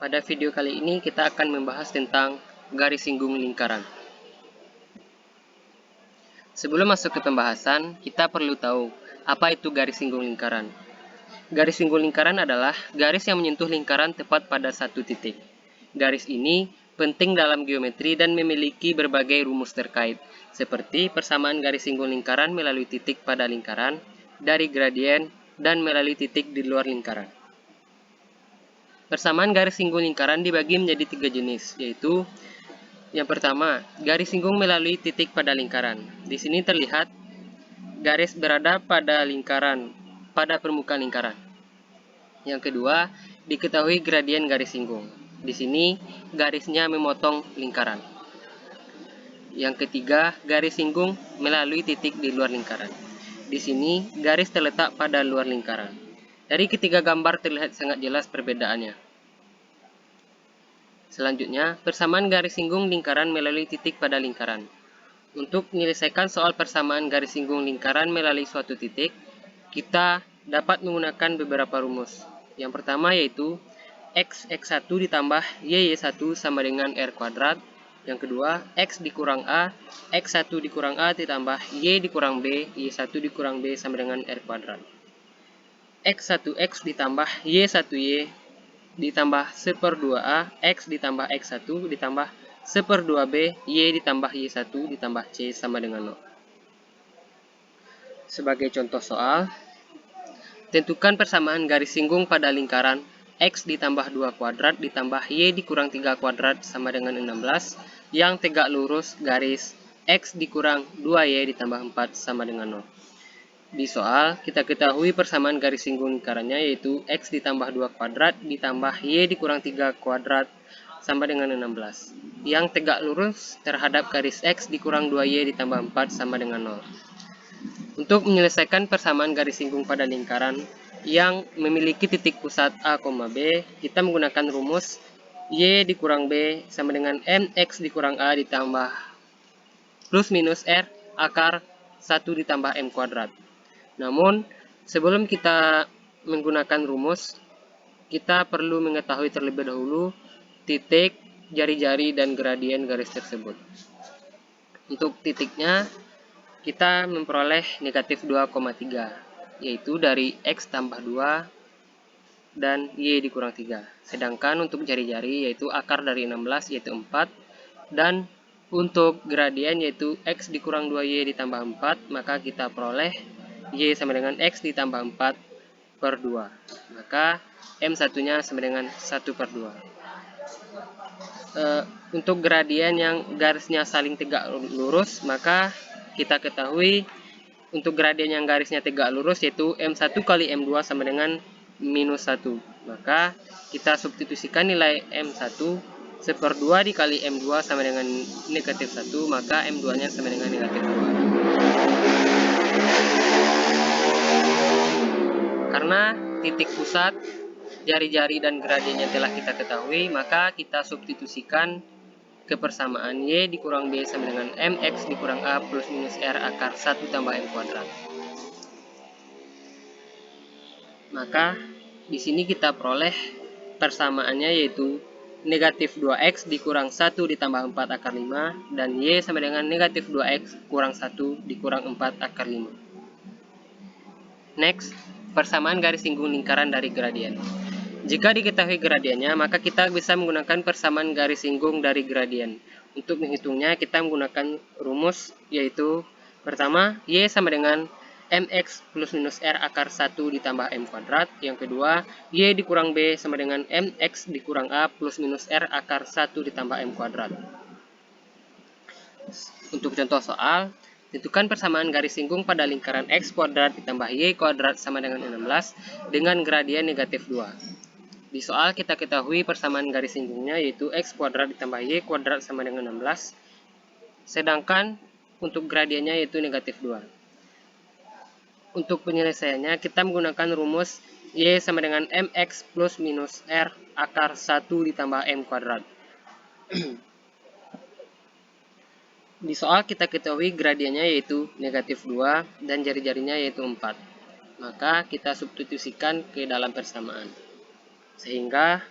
Pada video kali ini kita akan membahas tentang garis singgung lingkaran. Sebelum masuk ke pembahasan, kita perlu tahu apa itu garis singgung lingkaran. Garis singgung lingkaran adalah garis yang menyentuh lingkaran tepat pada satu titik. Garis ini penting dalam geometri dan memiliki berbagai rumus terkait, seperti persamaan garis singgung lingkaran melalui titik pada lingkaran, dari gradien, dan melalui titik di luar lingkaran. Persamaan garis singgung lingkaran dibagi menjadi 3 jenis, yaitu yang pertama, garis singgung melalui titik pada lingkaran. Di sini terlihat garis berada pada lingkaran, pada permukaan lingkaran. Yang kedua, diketahui gradien garis singgung. Di sini garisnya memotong lingkaran. Yang ketiga, garis singgung melalui titik di luar lingkaran. Di sini garis terletak pada luar lingkaran. Dari ketiga gambar terlihat sangat jelas perbedaannya. Selanjutnya, persamaan garis singgung lingkaran melalui titik pada lingkaran. Untuk menyelesaikan soal persamaan garis singgung lingkaran melalui suatu titik, kita dapat menggunakan beberapa rumus. Yang pertama yaitu x1 ditambah y1 sama dengan r kuadrat. Yang kedua, x dikurang a, x1 dikurang a ditambah y dikurang b, y1 dikurang b sama dengan r kuadrat. x1x ditambah y1y ditambah 1/2a, x ditambah x1 ditambah 1/2b, y ditambah y1 ditambah c sama dengan 0. Sebagai contoh soal, tentukan persamaan garis singgung pada lingkaran x ditambah 2 kuadrat ditambah y dikurang 3 kuadrat sama dengan 16 yang tegak lurus garis x dikurang 2y ditambah 4 sama dengan 0. Di soal, kita ketahui persamaan garis singgung lingkarannya yaitu x ditambah 2 kuadrat ditambah y dikurang 3 kuadrat sama dengan 16. Yang tegak lurus terhadap garis x dikurang 2y ditambah 4 sama dengan 0. Untuk menyelesaikan persamaan garis singgung pada lingkaran yang memiliki titik pusat A, B, kita menggunakan rumus y dikurang b sama dengan mx dikurang a ditambah plus minus r akar 1 ditambah m kuadrat. Namun, sebelum kita menggunakan rumus, kita perlu mengetahui terlebih dahulu titik, jari-jari, dan gradien garis tersebut. Untuk titiknya, kita memperoleh negatif 2,3, yaitu dari x tambah 2 dan y dikurang 3. Sedangkan untuk jari-jari, yaitu akar dari 16, yaitu 4, dan untuk gradien, yaitu x dikurang 2y ditambah 4, maka kita peroleh y sama dengan x ditambah 4/2. Maka M1 nya sama dengan 1/2. Untuk gradien yang garisnya saling tegak lurus, maka kita ketahui untuk gradien yang garisnya tegak lurus yaitu M1 kali M2 sama dengan minus 1. Maka kita substitusikan nilai M1 1/2 dikali M2 sama dengan negatif 1, maka M2 nya sama dengan negatif 2. Karena titik pusat, jari-jari, dan gradiennya telah kita ketahui, maka kita substitusikan ke persamaan y dikurang b sama dengan mx dikurang a plus minus r akar 1 tambah m kuadrat. Maka di sini kita peroleh persamaannya yaitu negatif 2x dikurang 1 ditambah 4 akar 5 dan y sama dengan negatif 2x kurang 1 dikurang 4 akar 5. Next, persamaan garis singgung lingkaran dari gradien. Jika diketahui gradiennya, maka kita bisa menggunakan persamaan garis singgung dari gradien. Untuk menghitungnya, kita menggunakan rumus yaitu pertama, y sama dengan mx plus minus r akar 1 ditambah m kuadrat. Yang kedua, y dikurang b sama dengan mx dikurang a plus minus r akar 1 ditambah m kuadrat. Untuk contoh soal, tentukan persamaan garis singgung pada lingkaran x kuadrat ditambah y kuadrat sama dengan 16 dengan gradien negatif 2. Di soal kita ketahui persamaan garis singgungnya yaitu x kuadrat ditambah y kuadrat sama dengan 16. Sedangkan untuk gradiennya yaitu negatif 2. Untuk penyelesaiannya kita menggunakan rumus y sama dengan mx plus minus r akar 1 ditambah m kuadrat. Di soal kita ketahui gradiennya yaitu negatif 2 dan jari-jarinya yaitu 4. Maka kita substitusikan ke dalam persamaan. Sehingga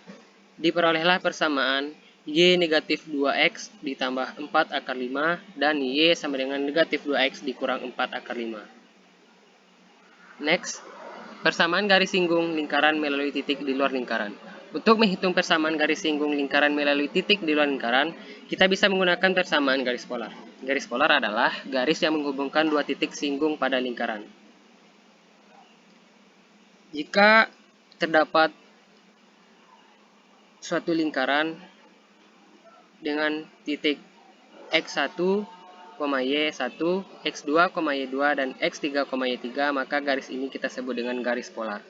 Diperolehlah persamaan Y negatif 2X ditambah 4 akar 5 dan Y sama dengan negatif 2X dikurang 4 akar 5. Next, persamaan garis singgung lingkaran melalui titik di luar lingkaran. Untuk menghitung persamaan garis singgung lingkaran melalui titik di luar lingkaran, kita bisa menggunakan persamaan garis polar. Garis polar adalah garis yang menghubungkan dua titik singgung pada lingkaran. Jika terdapat suatu lingkaran dengan titik X1, Y1, X2, Y2, dan X3, Y3, maka garis ini kita sebut dengan garis polar.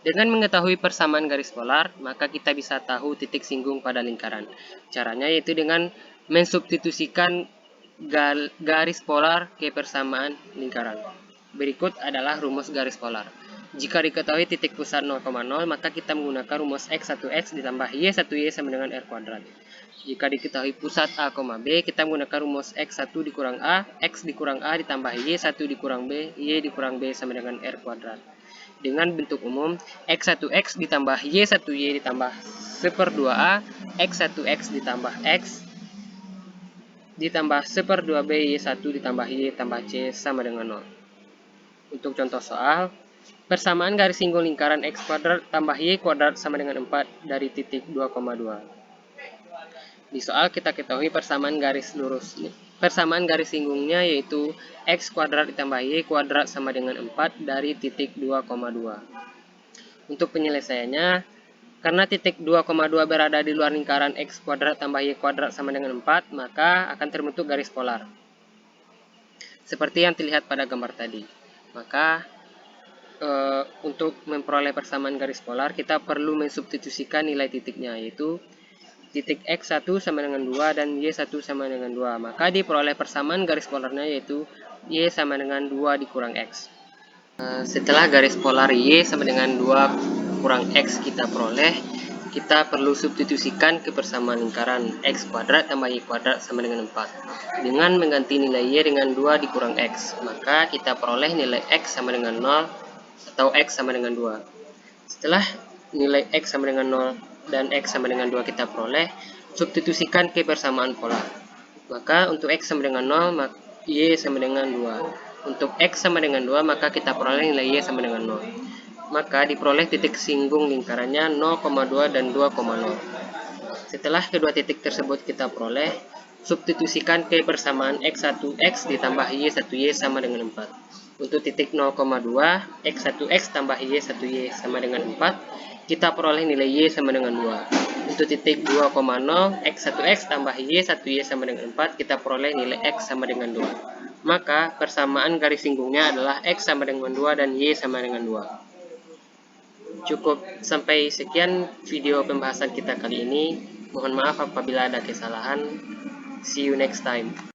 Dengan mengetahui persamaan garis polar, maka kita bisa tahu titik singgung pada lingkaran. Caranya yaitu dengan mensubstitusikan garis polar ke persamaan lingkaran. Berikut adalah rumus garis polar. Jika diketahui titik pusat 0,0, maka kita menggunakan rumus X1X ditambah Y1Y sama dengan R kuadrat. Jika diketahui pusat A, B, kita menggunakan rumus X1 dikurang A, X dikurang A ditambah Y1 dikurang B, Y dikurang B sama dengan R kuadrat. Dengan bentuk umum, X1X ditambah Y1Y ditambah 1/2A, X1X ditambah X ditambah 1/2B, Y1 ditambah Y tambah C sama dengan 0. Untuk contoh soal, persamaan garis singgung lingkaran X kuadrat tambah Y kuadrat sama dengan 4 dari titik 2,2. Di soal kita ketahui persamaan garis lurus. Persamaan garis singgungnya yaitu X kuadrat ditambah Y kuadrat sama dengan 4 dari titik 2,2. Untuk penyelesaiannya, karena titik 2,2 berada di luar lingkaran X kuadrat tambah Y kuadrat sama dengan 4, maka akan terbentuk garis polar. Seperti yang terlihat pada gambar tadi. Maka, untuk memperoleh persamaan garis polar, kita perlu mensubstitusikan nilai titiknya, yaitu titik X1 sama dengan 2 dan Y1 sama dengan 2. Maka diperoleh persamaan garis polarnya yaitu Y sama dengan 2 dikurang X. Setelah garis polar Y sama dengan 2 kurang X kita peroleh, kita perlu substitusikan ke persamaan lingkaran X kuadrat tambah Y kuadrat sama dengan 4. Dengan mengganti nilai Y dengan 2 dikurang X, maka kita peroleh nilai X sama dengan 0 atau X sama dengan 2. Setelah nilai X sama dengan 0 dan X sama dengan 2 kita peroleh, substitusikan ke persamaan polar. Maka untuk X sama dengan 0, maka Y sama dengan 2. Untuk X sama dengan 2, maka kita peroleh nilai Y sama dengan 0. Maka diperoleh titik singgung lingkarannya 0,2 dan 2,0. Setelah kedua titik tersebut kita peroleh, substitusikan ke persamaan X1X ditambah Y1Y sama dengan 4. Untuk titik 0,2, X1X tambah Y1Y sama dengan 4, kita peroleh nilai Y sama dengan 2. Untuk titik 2,0, X1X tambah Y1Y sama dengan 4, kita peroleh nilai X sama dengan 2. Maka persamaan garis singgungnya adalah X sama dengan 2 dan Y sama dengan 2. Cukup sampai sekian video pembahasan kita kali ini. Mohon maaf apabila ada kesalahan. See you next time.